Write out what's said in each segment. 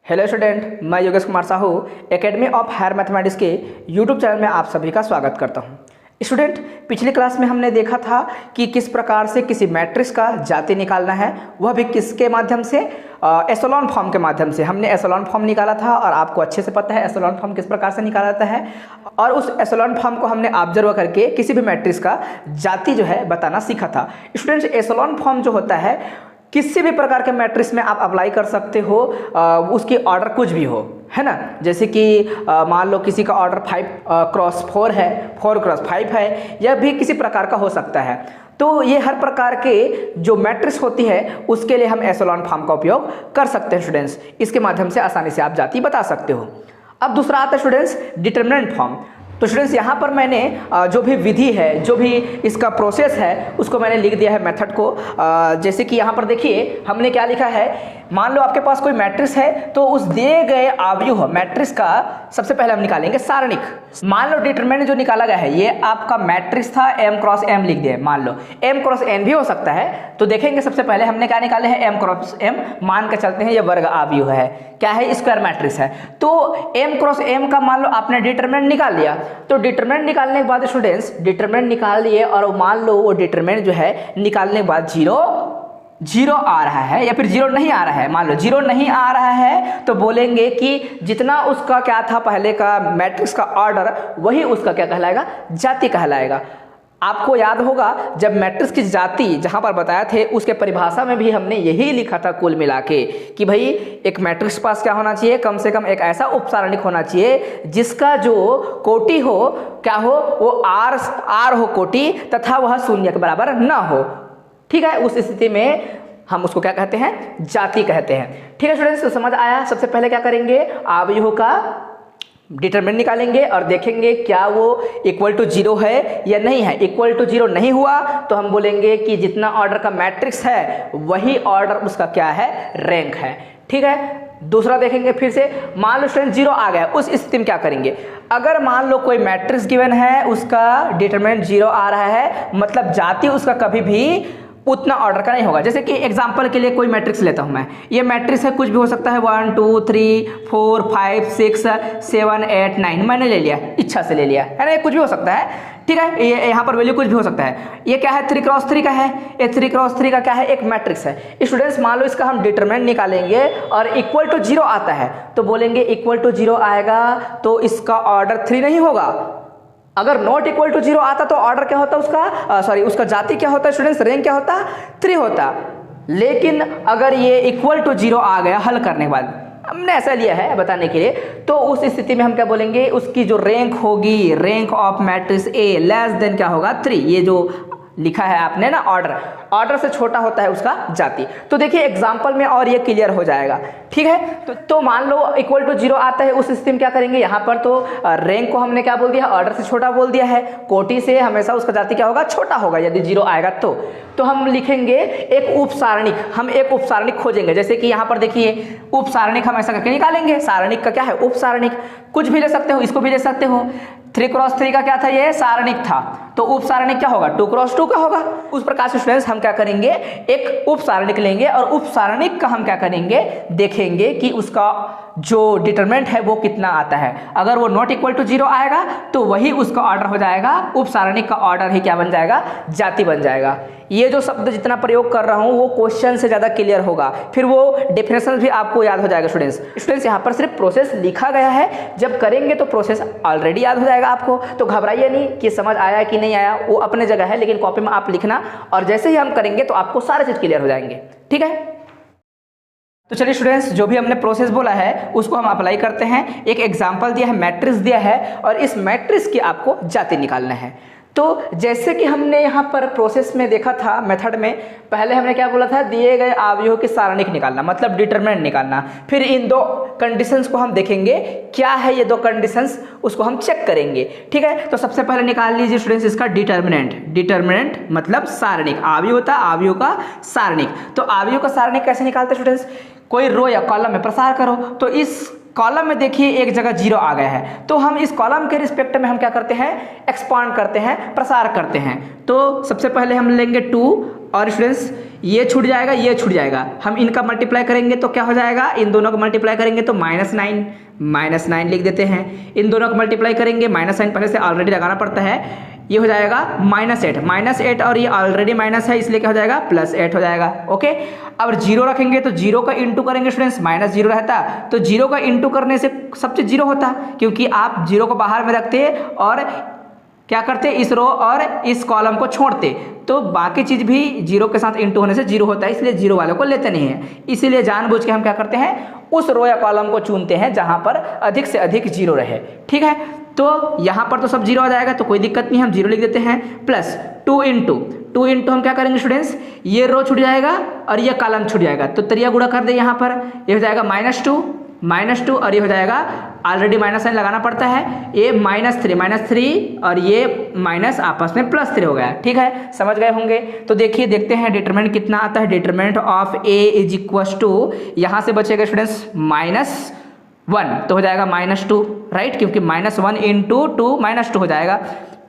Hello student, मैं Yogesh Kumar Sahu academy of higher mathematics के YouTube channel में आप सभी का स्वागत करता हूं। स्टूडेंट, पिछली क्लास में हमने देखा था कि किस प्रकार से किसी मैट्रिक्स का जाति निकालना है, वह भी किसके माध्यम से, एशेलॉन फॉर्म के माध्यम से। हमने एशेलॉन फॉर्म निकाला था और आपको अच्छे से पता है एशेलॉन फॉर्म किस प्रकार से निकाला जाता है, और उस एशेलॉन फॉर्म को हमने ऑब्जर्व करके किसी भी मैट्रिक्स का जाति जो है बताना सीखा था। स्टूडेंट्स, एशेलॉन फॉर्म जो होता है किसी भी प्रकार के मैट्रिक्स में आप अप्लाई कर सकते हो, उसकी ऑर्डर कुछ भी हो, है ना। जैसे कि मान लो किसी का ऑर्डर 5x4 है, 4x5 है, यह भी किसी प्रकार का हो सकता है। तो ये हर प्रकार के जो मैट्रिक्स होती है उसके लिए हम एशेलॉन फॉर्म का उपयोग कर सकते हैं स्टूडेंट्स। इसके माध्यम से आसानी से आप जाति बता सकते हो। अब दूसरा आता है स्टूडेंट्स डिटरमिनेंट फॉर्म। तो स्टूडेंट्स यहाँ पर मैंने जो भी विधि है, जो भी इसका प्रोसेस है, उसको मैंने लिख दिया है मेथड को। जैसे कि यहाँ पर देखिए हमने क्या लिखा है। मान लो आपके पास कोई मैट्रिक्स है, तो उस दिए गए आव्यूह मैट्रिक्स का सबसे पहले हम निकालेंगे सारणिक। मान लो डिटरमिनेंट जो निकाला गया है ये आपका मैट्रिक्स था, m क्रॉस m लिख दिया। मान लो m क्रॉस n भी हो सकता है। तो देखेंगे सबसे पहले हमने क्या निकाले हैं, m क्रॉस m मान के चलते हैं, ये वर्ग आव्यूह है, क्या है, स्क्वायर मैट्रिक्स है। तो m क्रॉस m का मान लो आपने डिटरमिनेंट निकाल लिया। तो डिटरमिनेंट निकालने के बाद स्टूडेंट्स डिटरमिनेंट निकाल लिए, और मान लो वो डिटरमिनेंट जो है निकालने के बाद जीरो आ रहा है या फिर जीरो नहीं आ रहा है। मान लो जीरो नहीं आ रहा है तो बोलेंगे कि जितना उसका क्या था पहले का मैट्रिक्स का ऑर्डर, वही उसका क्या कहलाएगा, जाति कहलाएगा। आपको याद होगा जब मैट्रिक्स की जाति जहां पर बताया थे उसके परिभाषा में भी हमने यही लिखा था कुल मिला के कि भाई एक मैट्रिक्स पास क्या होना चाहिए, कम से कम एक ऐसा उपसारणिक होना चाहिए जिसका जो कोटि हो क्या हो, वो आर हो कोटि, तथा वह शून्य के बराबर ना हो। ठीक है, उस स्थिति में हम उसको क्या कहते हैं, जाति कहते हैं। ठीक है स्टूडेंट्स, तो समझ आया। सबसे पहले क्या करेंगे, आव्यूह का डिटरमिनेंट निकालेंगे और देखेंगे क्या वो इक्वल टू जीरो है या नहीं है। इक्वल टू जीरो नहीं हुआ तो हम बोलेंगे कि जितना ऑर्डर का मैट्रिक्स है वही ऑर्डर उसका क्या है, रैंक है। ठीक है, दूसरा देखेंगे फिर से। मान लो स्टूडेंट जीरो आ गया, उस स्थिति में क्या करेंगे। अगर मान लो कोई मैट्रिक्स गिवन है, उसका डिटरमिनेंट जीरो आ रहा है, मतलब जाति उसका कभी भी उतना ऑर्डर का नहीं होगा। जैसे कि एग्जांपल के लिए कोई मैट्रिक्स लेता हूं मैं, ये मैट्रिक्स है, कुछ भी हो सकता है, 1 2 3 4 5 6 7 8 9, मैंने ले लिया, इच्छा से ले लिया, है ना, कुछ भी हो सकता है। ठीक है, ये यहाँ पर वैल्यू कुछ भी हो सकता है। ये क्या है, 3x3 का है, ये 3x3 का क्या है, एक मैट्रिक्स है। स्टूडेंट्स मान लो इसका हम डिटरमिनेंट निकालेंगे और इक्वल टू जीरो आता है तो बोलेंगे इक्वल टू जीरो आएगा तो इसका ऑर्डर 3 नहीं होगा। अगर नॉट इक्वल टू जीरो आता तो ऑर्डर क्या होता उसका, उसका जाति क्या होता है स्टूडेंट्स, रैंक क्या होता, 3 होता। लेकिन अगर ये इक्वल टू जीरो आ गया हल करने के बाद, हमने ऐसा लिया है बताने के लिए, तो उस स्थिति में हम क्या बोलेंगे, उसकी जो रैंक होगी, rank of matrix A less than क्या होगा, 3। ये जो लिखा है आपने ना, ऑर्डर से छोटा होता है उसका जाति। तो देखिए एग्जांपल में और ये क्लियर हो जाएगा। ठीक है, तो मान लो इक्वल टू जीरो आता है, उस स्थिति में क्या करेंगे, यहाँ पर तो रैंक को हमने क्या बोल दिया, ऑर्डर से छोटा बोल दिया है। कोटि से हमेशा उसका जाति क्या होगा, छोटा होगा यदि जीरो आएगा तो हम लिखेंगे एक उपसारणिक। हम एक उपसारणिक खोजेंगे। जैसे कि यहाँ पर देखिए उपसारणिक हम ऐसा करके निकालेंगे। सारणिक का क्या है, उपसारणिक, कुछ भी ले सकते हो, इसको भी ले सकते हो। 3x3 का क्या था, ये सारणिक था, तो उपसारणिक क्या होगा, 2x2 का होगा। उस प्रकार से स्टूडेंट्स हम क्या करेंगे, एक उपसारणिक लेंगे और उपसारणिक का हम क्या करेंगे, देखेंगे कि उसका जो डिटरमिनेंट है वो कितना आता है। अगर वो नॉट इक्वल टू जीरो आएगा तो वही उसका ऑर्डर हो जाएगा, उपसारणिक का ऑर्डर ही क्या बन जाएगा, जाति बन जाएगा। ये जो शब्द जितना प्रयोग कर रहा हूं वो क्वेश्चन से ज्यादा क्लियर होगा, फिर वो डेफिनेशन भी आपको याद हो जाएगा। स्टूडेंट्स यहाँ पर सिर्फ प्रोसेस लिखा गया है, जब करेंगे तो प्रोसेस ऑलरेडी याद हो जाएगा आपको। तो घबराइए नहीं कि समझ आया कि नहीं आया, वो अपने जगह है, लेकिन कॉपी में आप लिखना, और जैसे ही हम करेंगे तो आपको सारे चीज क्लियर हो जाएंगे। ठीक है, तो चलिए स्टूडेंट्स, जो भी हमने प्रोसेस बोला है उसको हम अप्लाई करते हैं। एक एग्जांपल दिया है, मैट्रिक्स दिया है, और इस मैट्रिक्स की आपको जाति निकालना है। तो जैसे कि हमने यहाँ पर प्रोसेस में देखा था, मेथड में पहले हमने क्या बोला था, दिए गए आव्यूह की सारणिक निकालना, मतलब डिटरमिनेंट निकालना। फिर इन दो कंडीशंस को हम देखेंगे क्या है ये दो कंडीशंस, उसको हम चेक करेंगे। ठीक है, तो सबसे पहले निकाल लीजिए स्टूडेंट्स इसका डिटरमिनेंट। डिटरमिनेंट मतलब सारणिक, आव्यूह होता है आव्यूह का सारणिक। तो आव्यूह का सारणिक कैसे निकालते हैं स्टूडेंट्स, कोई रो या कॉलम में प्रसार करो, तो इस कॉलम में देखिए एक जगह जीरो आ गया है, तो हम इस कॉलम के रिस्पेक्ट में हम क्या करते हैं, एक्सपांड करते हैं, प्रसार करते हैं। तो सबसे पहले हम लेंगे 2 और स्टूडेंट्स ये छूट जाएगा, ये छूट जाएगा, हम इनका मल्टीप्लाई करेंगे तो क्या हो जाएगा, इन दोनों का मल्टीप्लाई करेंगे तो -9 लिख देते हैं। इन दोनों का मल्टीप्लाई करेंगे, -9 पहले से ऑलरेडी लगाना पड़ता है, ये हो जाएगा -8 और ये ऑलरेडी माइनस है इसलिए क्या हो जाएगा, +8 हो जाएगा। ओके, अब जीरो रखेंगे तो जीरो का इंटू करेंगे स्टूडेंट्स, -0 रहता तो जीरो का इंटू करने से सब चीज जीरो होता, क्योंकि आप जीरो को बाहर में रखते और क्या करते, इस रो और इस कॉलम को छोड़ते, तो बाकी चीज भी जीरो के साथ इंटू होने से जीरो होता है, इसलिए जीरो वाले को लेते नहीं है। इसीलिए जानबूझ के हम क्या करते हैं, उस रो या कॉलम को चुनते हैं जहां पर अधिक से अधिक जीरो रहे। ठीक है, तो यहाँ पर तो सब जीरो आ जाएगा, तो कोई दिक्कत नहीं, हम जीरो लिख देते हैं, प्लस 2 इंटू हम क्या करेंगे स्टूडेंट्स, ये रो छूट जाएगा और ये कॉलम छूट जाएगा, तो त्रिया गुणा कर दे, यहाँ पर ये हो जाएगा -2 और ये हो जाएगा, ऑलरेडी माइनस साइन लगाना पड़ता है, ये -3 और ये माइनस आपस में +3 हो गया। ठीक है, समझ गए होंगे। तो देखिए देखते हैं डिटरमिनेंट कितना आता है। Determinant of a is equal to, यहाँ से बचेगा स्टूडेंट्स -1, तो हो जाएगा -2, राइट, क्योंकि -1 इंटू 2 -2 हो जाएगा।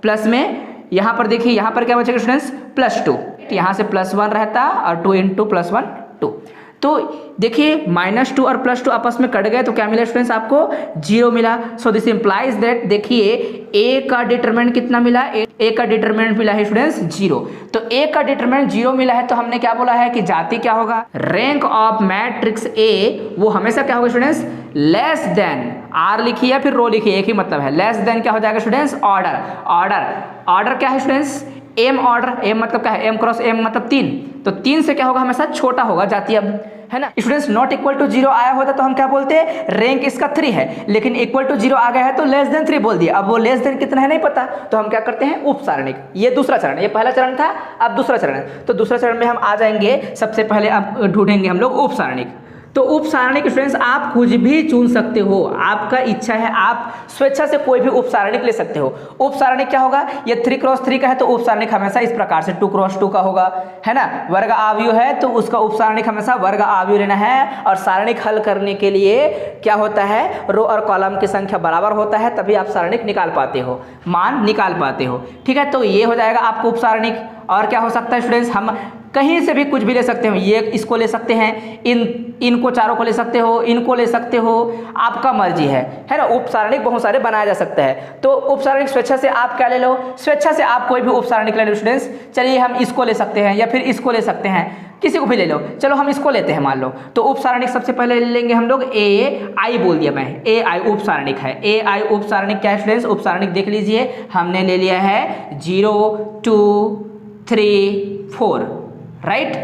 प्लस में यहाँ पर देखिए, यहाँ पर क्या बचेगा स्टूडेंट्स, +2, यहाँ से +1 रहता और 2 इंटू +1 2, तो देखिए -2 और +2 आपस में कट गए तो क्या मिला स्टूडेंट्स, आपको 0 मिला। सो दिस इंप्लाइज दैट, देखिए a का डिटरमिनेंट कितना मिला, a का डिटरमिनेंट मिला है स्टूडेंट्स 0, तो a का डिटरमिनेंट 0 मिला है, तो हमने क्या बोला है कि जाति क्या होगा, रैंक ऑफ मैट्रिक्स A वो हमेशा क्या होगा स्टूडेंट्स, लेस देन, R लिखिए या फिर रो लिखिए, एक ही मतलब है, लेस देन क्या हो जाएगा स्टूडेंट्स, ऑर्डर क्या है स्टूडेंट्स, m ऑर्डर, m मतलब क्या है, m क्रॉस m मतलब 3, तो 3 से क्या होगा, हमेशा छोटा होगा जाति, अब है ना स्टूडेंट्स। नॉट इक्वल टू 0 आया होता तो हम क्या बोलते, रैंक इसका 3 है, लेकिन इक्वल टू 0 आ गया है तो लेस देन 3 बोल दिया। अब वो लेस देन कितना है नहीं पता, तो हम क्या करते हैं, उप सारणिक, ये दूसरा चरण, ये पहला चरण था, अब दूसरा चरण, तो दूसरा चरण में हम आ जाएंगे। सबसे पहले अब ढूंढेंगे हम लोग उप सारणिक। तो उप सारणिक स्टूडेंट्स आप कुछ भी चुन सकते हो, आपका इच्छा है, आप स्वेच्छा से कोई भी उप सारणिक ले सकते हो। उप सारणिक क्या होगा, ये 3 क्रॉस 3 का है तो उप सारणिक हमेशा इस प्रकार से 2 क्रॉस 2 का होगा, है ना। वर्ग आव्यूह है तो उसका उप सारणिक हमेशा वर्ग आव्यूह लेना है, और सारणिक हल करने के लिए क्या होता है, रो और कॉलम की संख्या बराबर होता है, तभी आप सारणिक निकाल पाते हो, मान निकाल पाते हो। ठीक है, तो ये हो जाएगा आपको उप सारणिक। और क्या हो सकता है स्टूडेंट्स, हम कहीं से भी कुछ भी ले सकते हो, ये इसको ले सकते हैं, इनको चारों को ले सकते हो, इनको ले सकते हो, आपका मर्जी है ना। उप सारणिक बहुत सारे बनाया जा सकता है, तो उप सारणिक स्वेच्छा से आप क्या ले लो, स्वेच्छा से आप कोई भी उप सारणिक ले लो स्टूडेंट्स। चलिए हम इसको ले सकते हैं या फिर इसको ले सकते हैं, किसी को भी ले लो, चलो हम इसको लेते हैं मान लो। तो उप सारणिक सबसे पहले ले लेंगे हम लोग AI, बोल दिया मैं, AI उप सारणिक है। AI उप सारणिक क्या है स्टूडेंट्स, उप सारणिक देख लीजिए, हमने ले लिया है 0 2 3 4, राइट,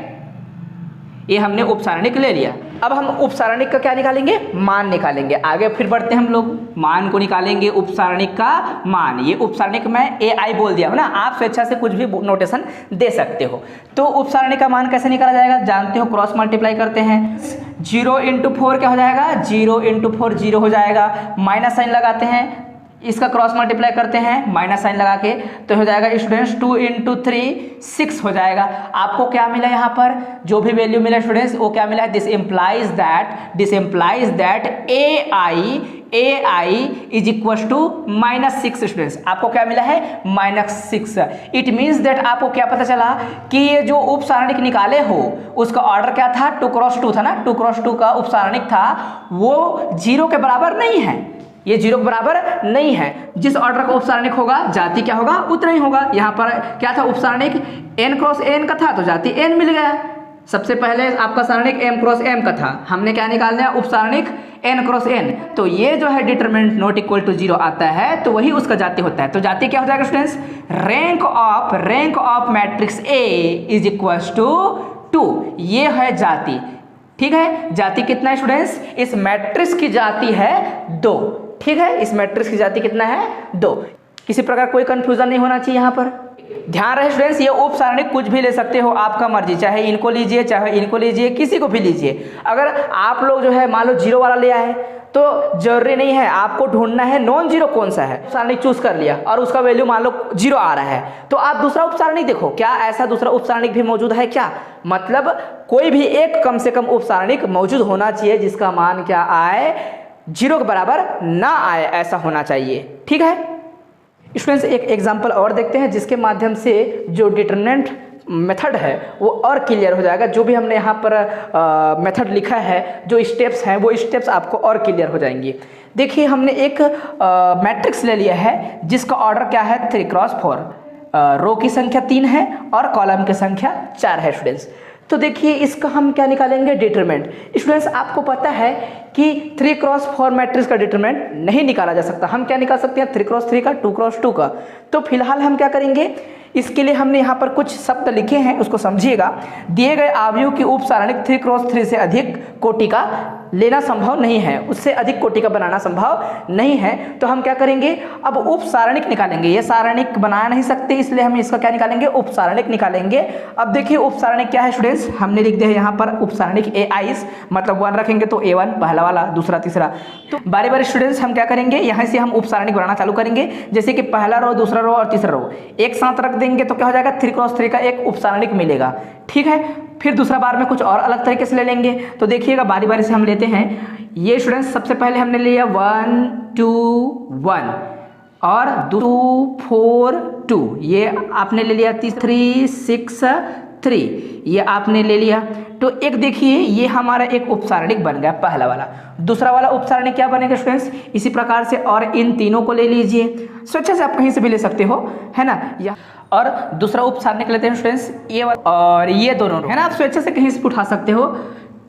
ये हमने उप सारणिक ले लिया। अब हम उप सारणिक का क्या निकालेंगे, मान निकालेंगे। आगे फिर बढ़ते हैं हम लोग, मान को निकालेंगे, उप सारणिक का मान। ये उप सारणिक मैं AI बोल दिया हो ना, आप स्वेच्छा से कुछ भी नोटेशन दे सकते हो। तो उप सारणिक का मान कैसे निकाला जाएगा, जानते हो, क्रॉस मल्टीप्लाई करते हैं। 0 इंटू 4 क्या हो जाएगा, 0 इंटू 4 0 हो जाएगा, माइनस साइन लगाते हैं, इसका क्रॉस मल्टीप्लाई करते हैं माइनस साइन लगा के, तो हो जाएगा स्टूडेंट्स 2 इंटू 3 6 हो जाएगा। आपको क्या मिला यहाँ पर, जो भी वैल्यू मिला स्टूडेंट्स वो क्या मिला है, this implies that AI is equal to -6 students. आपको क्या मिला है, -6। इट मीन्स दैट आपको क्या पता चला कि ये जो उप सारणिक निकाले हो उसका ऑर्डर क्या था, 2 क्रॉस 2 था ना, 2 क्रॉस 2 का उप सारणिक था, वो 0 के बराबर नहीं है, ये 0 के बराबर नहीं है। जिस ऑर्डर का उप सारणिक होगा जाति क्या होगा, उतना ही होगा। यहाँ पर क्या था, उप सारणिक n क्रॉस n का था तो जाति n मिल गया। सबसे पहले आपका सारणिक m क्रॉस m का था, हमने क्या निकाल दिया, उप सारणिक n क्रॉस n, तो ये जो है डिटरमिनेंट नॉट इक्वल टू 0 आता है तो वही उसका जाति होता है। तो जाति क्या हो जाएगा students, rank of matrix A is equal to 2, ये है जाति। ठीक है, जाति कितना है स्टूडेंट्स, इस मैट्रिक्स की जाति है 2। ठीक है, इस मैट्रिक्स की जाति कितना है, 2। किसी प्रकार कोई कंफ्यूजन नहीं होना चाहिए यहाँ पर। ध्यान रहे स्टूडेंट्स, ये उप सारणिक कुछ भी ले सकते हो, आपका मर्जी, चाहे इनको लीजिए चाहे इनको लीजिए, किसी को भी लीजिए। अगर आप लोग जो है मान लो 0 वाला ले आए तो जरूरी नहीं है, आपको ढूंढना है नॉन जीरो कौन सा है। सारणिक चूज कर लिया और उसका वैल्यू मान लो 0 आ रहा है, तो आप दूसरा उप सारणिक देखो, क्या ऐसा दूसरा उप सारणिक भी मौजूद है क्या, मतलब कोई भी एक कम से कम उप सारणिक मौजूद होना चाहिए जिसका मान क्या आए, जीरो के बराबर ना आए, ऐसा होना चाहिए। ठीक है स्टूडेंट्स, एक एग्जाम्पल और देखते हैं जिसके माध्यम से जो डिटरमिनेंट मेथड है वो और क्लियर हो जाएगा। जो भी हमने यहाँ पर मेथड लिखा है, जो स्टेप्स हैं वो स्टेप्स आपको और क्लियर हो जाएंगी। देखिए हमने एक मैट्रिक्स ले लिया है जिसका ऑर्डर क्या है 3x4, रो की संख्या 3 है और कॉलम की संख्या 4 है स्टूडेंट्स। तो देखिए इसका हम क्या निकालेंगे डिटरमिनेंट। स्टूडेंट्स आपको पता है कि 3x4 मैट्रिक्स का डिटरमिनेंट नहीं निकाला जा सकता। हम क्या निकाल सकते हैं 3x3 का, 2x2 का। तो फिलहाल हम क्या करेंगे, इसके लिए हमने यहाँ पर कुछ शब्द लिखे हैं, उसको समझिएगा। दिए गए आव्यूह की उप सारणिक 3x3 से अधिक कोटि का लेना संभव नहीं है, उससे अधिक कोटि का बनाना संभव नहीं है। तो हम क्या करेंगे, अब उप सारणिक निकालेंगे। ये सारणिक बना नहीं सकते इसलिए हम इसका क्या निकालेंगे, उप सारणिक निकालेंगे। अब देखिए उप सारणिक क्या है स्टूडेंट्स, हमने लिख दिया है यहाँ पर उप सारणिक ai, मतलब 1 रखेंगे तो a1 पहला वाला, दूसरा तीसरा। तो बारी बारी स्टूडेंट्स हम क्या करेंगे, यहाँ से हम उप सारणिक बनाना चालू करेंगे। जैसे कि पहला रो, दूसरा रो और तीसरा रो एक साथ रख देंगे तो क्या हो जाएगा 3x3 का एक उप सारणिक मिलेगा। ठीक है, फिर दूसरा बार में कुछ और अलग तरीके से ले लेंगे। तो देखिएगा बारी बारी से हम लेते हैं। ये स्टूडेंट्स सबसे पहले हमने लिया 1 2 1 और 2 4 2, ये आपने ले लिया 3 6 3, ये आपने ले लिया। तो एक देखिए ये हमारा एक उप सारणिक बन गया पहला वाला। दूसरा वाला उप सारणिक क्या बनेगा स्टूडेंट्स, इसी प्रकार से और इन तीनों को ले लीजिए। स्वेच्छा से आप कहीं से भी ले सकते हो, है ना। या और दूसरा उप सारणिक लेते हैं स्टूडेंट्स ये और ये दोनों, है ना। आप स्वेच्छा से कहीं से उठा सकते हो।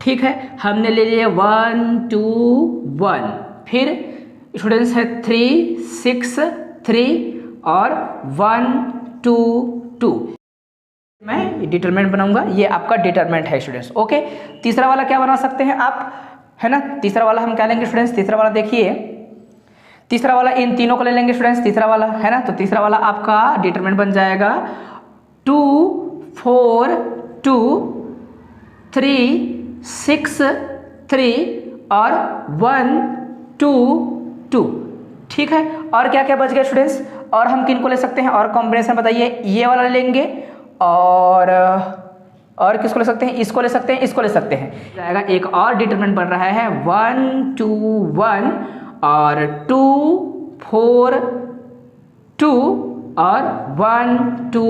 ठीक है, हमने ले लिया 1 2 1, फिर स्टूडेंट्स है 3 6 3 और 1 2 2। मैं डिटरमिनेंट बनाऊंगा, ये आपका डिटरमिनेंट है स्टूडेंट्स। ओके, तीसरा वाला क्या बना सकते हैं आप, है ना। तीसरा वाला हम क्या लेंगे स्टूडेंट्स, तीसरा वाला देखिए, तीसरा वाला इन तीनों को ले लेंगे स्टूडेंट्स, तीसरा वाला, है ना। तो तीसरा वाला आपका डिटरमिनेंट बन जाएगा 2 4 2 3 6 3 और 1 2 2। ठीक है, और क्या क्या बच गया स्टूडेंट्स, और हम किन को ले सकते हैं, और कॉम्बिनेशन बताइए। ये वाला लेंगे और किसको ले सकते हैं, इसको ले सकते हैं, इसको ले सकते हैं। जाएगा एक और डिटरमिनेंट बन रहा है 1 2 1 और 2 4 2 और 1 2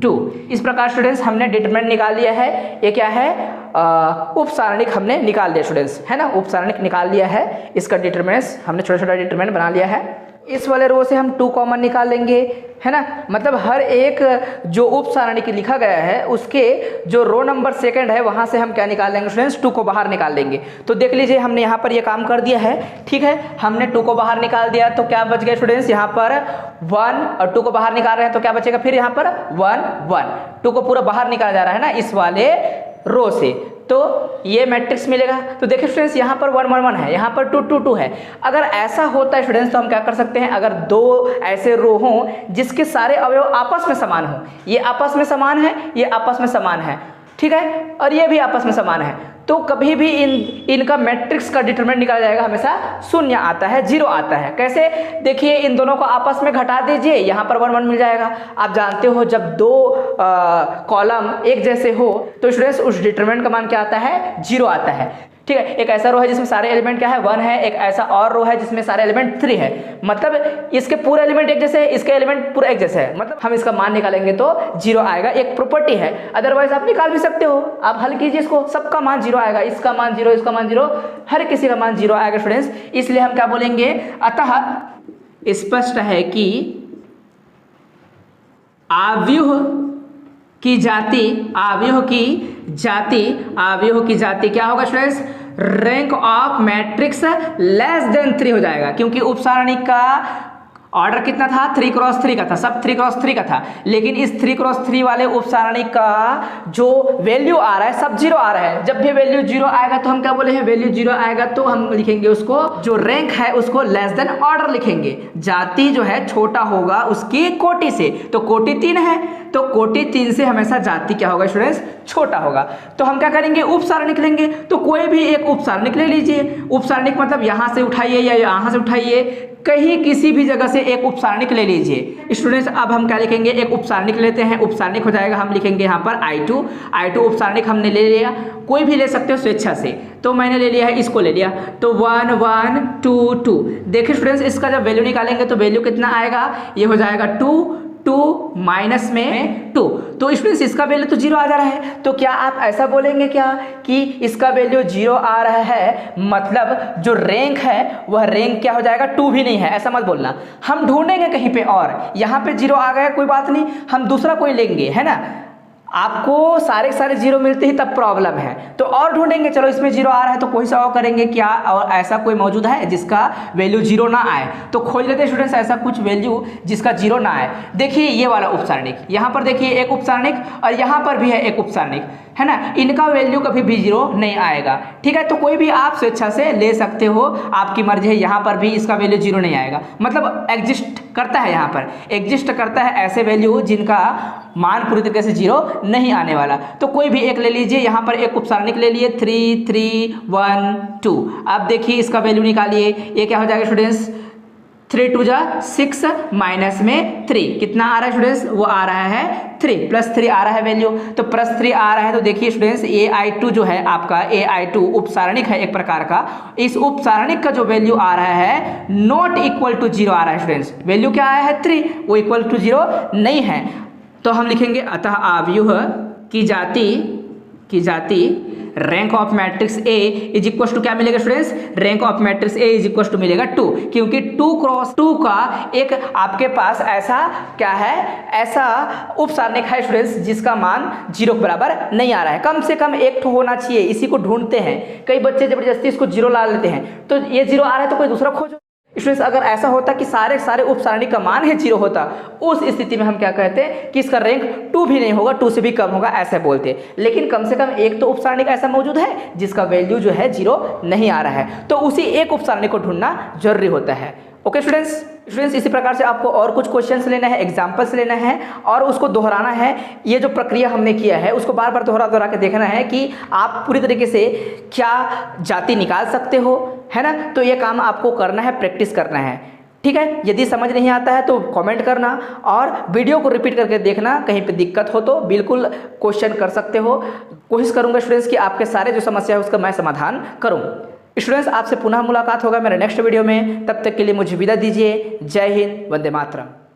2। इस प्रकार स्टूडेंट्स हमने डिटरमिनेंट निकाल लिया है। ये क्या है, उप सारणिक हमने निकाल लिया स्टूडेंट्स, है ना। उप सारणिक निकाल लिया है, इसका डिटरमिनेंट्स हमने छोटा छोटा डिटरमिनेंट बना लिया है। इस वाले रो से हम 2 कॉमन निकाल लेंगे, है ना। मतलब हर एक जो उप सारणिक लिखा गया है उसके जो रो नंबर सेकंड है वहां से हम क्या निकाल लेंगे स्टूडेंट्स, 2 को बाहर निकाल लेंगे। तो देख लीजिए हमने यहाँ पर ये काम कर दिया है। ठीक है, हमने 2 को बाहर निकाल दिया तो क्या बच गया स्टूडेंट्स, यहाँ पर 1 और 2 को बाहर निकाल रहे हैं तो क्या बचेगा, फिर यहाँ पर 1 1, 2 को पूरा बाहर निकाला जा रहा है ना इस वाले रो से, तो ये मैट्रिक्स मिलेगा। तो देखिए स्टूडेंट्स यहाँ पर 1 1 1 है, यहाँ पर 2 2 2 है। अगर ऐसा होता है स्टूडेंट्स तो हम क्या कर सकते हैं, अगर 2 ऐसे रो हों जिसके सारे अवयव आपस में समान हों, ये आपस में समान है, ये आपस में समान है, ठीक है, और ये भी आपस में समान है, तो कभी भी इनका मैट्रिक्स का डिटरमिनेंट निकाला जाएगा हमेशा 0 आता है, 0 आता है। कैसे, देखिए इन दोनों को आपस में घटा दीजिए, यहाँ पर 1 1 मिल जाएगा। आप जानते हो जब 2 कॉलम एक जैसे हो तो स्टूडेंट्स उस डिटरमिनेंट का मान क्या आता है, 0 आता है। ठीक है, एक ऐसा रो है जिसमें सारे एलिमेंट क्या है 1 है, एक ऐसा और रो है जिसमें सारे एलिमेंट 3 है, मतलब इसके पूरे एलिमेंट एक जैसे है, इसके एलिमेंट पूरा एक जैसे है, मतलब हम इसका मान निकालेंगे तो 0 आएगा। एक प्रॉपर्टी है, अदरवाइज आप निकाल भी सकते हो। आप हल कीजिए इसको, सबका मान 0 आएगा, इसका मान 0, इसका मान 0, हर किसी का मान 0 आएगा स्टूडेंट्स। इसलिए हम क्या बोलेंगे, अतः स्पष्ट है कि आव्यूह की जाति क्या होगा students, rank of matrix less than 3 हो जाएगा, क्योंकि उप सारणिक का ऑर्डर कितना था 3x3 का था, सब 3x3 का था, लेकिन इस 3x3 वाले उप सारणिक का जो वैल्यू आ रहा है सब 0 आ रहा है। जब भी वैल्यू 0 आएगा तो हम क्या बोले हैं, वैल्यू 0 आएगा तो हम लिखेंगे उसको, जो रैंक है उसको लेस देन ऑर्डर लिखेंगे। जाति जो है छोटा होगा उसकी कोटि से, तो कोटि 3 है तो कोटि 3 से हमेशा जाति क्या होगा स्टूडेंट्स, छोटा होगा। तो हम क्या करेंगे, उप सारणिक लेंगे, तो कोई भी एक उप सारणिक ले लीजिए। उप सारणिक मतलब यहाँ से उठाइए या यहाँ से उठाइए, कहीं किसी भी जगह से एक उपसारणिक ले लीजिए स्टूडेंट्स। अब हम क्या लिखेंगे, एक उपसारणिक लेते हैं। उपसारणिक हो जाएगा, हम लिखेंगे यहाँ पर I2 उपसारणिक हमने ले लिया, कोई भी ले सकते हो स्वेच्छा से, तो मैंने ले लिया है, इसको ले लिया, तो 1 1 2 2। देखिए स्टूडेंट्स, इसका जब वैल्यू निकालेंगे तो वैल्यू कितना आएगा, ये हो जाएगा 2 2 माइनस में 2, तो स्टूडेंट्स इसका वैल्यू तो 0 आ जा रहा है। तो क्या आप ऐसा बोलेंगे क्या कि इसका वैल्यू 0 आ रहा है, मतलब जो रैंक है वह रैंक क्या हो जाएगा, 2 भी नहीं है, ऐसा मत बोलना। हम ढूंढेंगे कहीं पे और, यहाँ पे 0 आ गया कोई बात नहीं, हम दूसरा कोई लेंगे, है ना। आपको सारे सारे 0 मिलते ही तब प्रॉब्लम है, तो और ढूंढेंगे। चलो इसमें 0 आ रहा है तो कोई सा और करेंगे, क्या और ऐसा कोई मौजूद है जिसका वैल्यू 0 ना आए, तो खोज लेते हैं स्टूडेंट्स ऐसा कुछ वैल्यू जिसका 0 ना आए। देखिए ये वाला उपसारणिक, यहाँ पर देखिए एक उपसारणिक और यहाँ पर भी है एक उपसारणिक, है ना, इनका वैल्यू कभी भी 0 नहीं आएगा। ठीक है, तो कोई भी आप स्वेच्छा से ले सकते हो, आपकी मर्जी है। यहाँ पर भी इसका वैल्यू 0 नहीं आएगा, मतलब एग्जिस्ट करता है, यहाँ पर एग्जिस्ट करता है ऐसे वैल्यू जिनका मान पूरी तरीके से 0 नहीं आने वाला। तो कोई भी एक ले लीजिए, यहाँ पर एक उपसारणिक ले लिए 3 3 1 2। अब देखिए इसका वैल्यू निकालिए, ये क्या हो जाएगा स्टूडेंट्स, 3 2 जा 6 माइनस में 3 कितना आ रहा है स्टूडेंट्स, वो आ रहा है 3 प्लस 3 आ रहा है वैल्यू, तो प्लस 3 आ रहा है। तो देखिए स्टूडेंट्स AI2 जो है आपका, AI2 उपसारणिक है एक प्रकार का, इस उपसारणिक का जो वैल्यू आ रहा है नॉट इक्वल टू 0 आ रहा है स्टूडेंट्स। वैल्यू क्या आया है 3, वो इक्वल टू 0 नहीं है, तो हम लिखेंगे अतः आव्यूह की जाति rank of matrix A is equal to क्या मिलेगा students, rank of matrix A is equal to मिलेगा 2, क्योंकि 2 क्रॉस 2 का एक आपके पास ऐसा क्या है, ऐसा उपसारणिक है स्टूडेंट्स जिसका मान 0 के बराबर नहीं आ रहा है। कम से कम एक ठो होना चाहिए, इसी को ढूंढते हैं। कई बच्चे जबरदस्ती इसको 0 ला लेते हैं, तो ये 0 आ रहा है तो कोई दूसरा खोजो। स्टूडेंट्स अगर ऐसा होता कि सारे सारे उपसारणिक का मान है 0 होता, उस स्थिति में हम क्या कहते हैं कि इसका रैंक 2 भी नहीं होगा, 2 से भी कम होगा, ऐसे बोलते। लेकिन कम से कम एक तो उपसारणिक ऐसा मौजूद है जिसका वैल्यू जो है 0 नहीं आ रहा है, तो उसी एक उपसारणिक को ढूंढना जरूरी होता है। ओके स्टूडेंट्स इसी प्रकार से आपको और कुछ क्वेश्चंस लेना है, एग्जांपल्स लेना है और उसको दोहराना है। ये जो प्रक्रिया हमने किया है उसको बार बार दोहरा के देखना है कि आप पूरी तरीके से क्या जाति निकाल सकते हो, है ना। तो ये काम आपको करना है, प्रैक्टिस करना है, ठीक है। यदि समझ नहीं आता है तो कमेंट करना और वीडियो को रिपीट करके देखना, कहीं पे दिक्कत हो तो बिल्कुल क्वेश्चन कर सकते हो। कोशिश करूंगा स्टूडेंट्स कि आपके सारे जो समस्या है उसका मैं समाधान करूं। स्टूडेंट्स आपसे पुनः मुलाकात होगा मेरे नेक्स्ट वीडियो में, तब तक के लिए मुझे विदा दीजिए। जय हिंद, वंदे मातरम।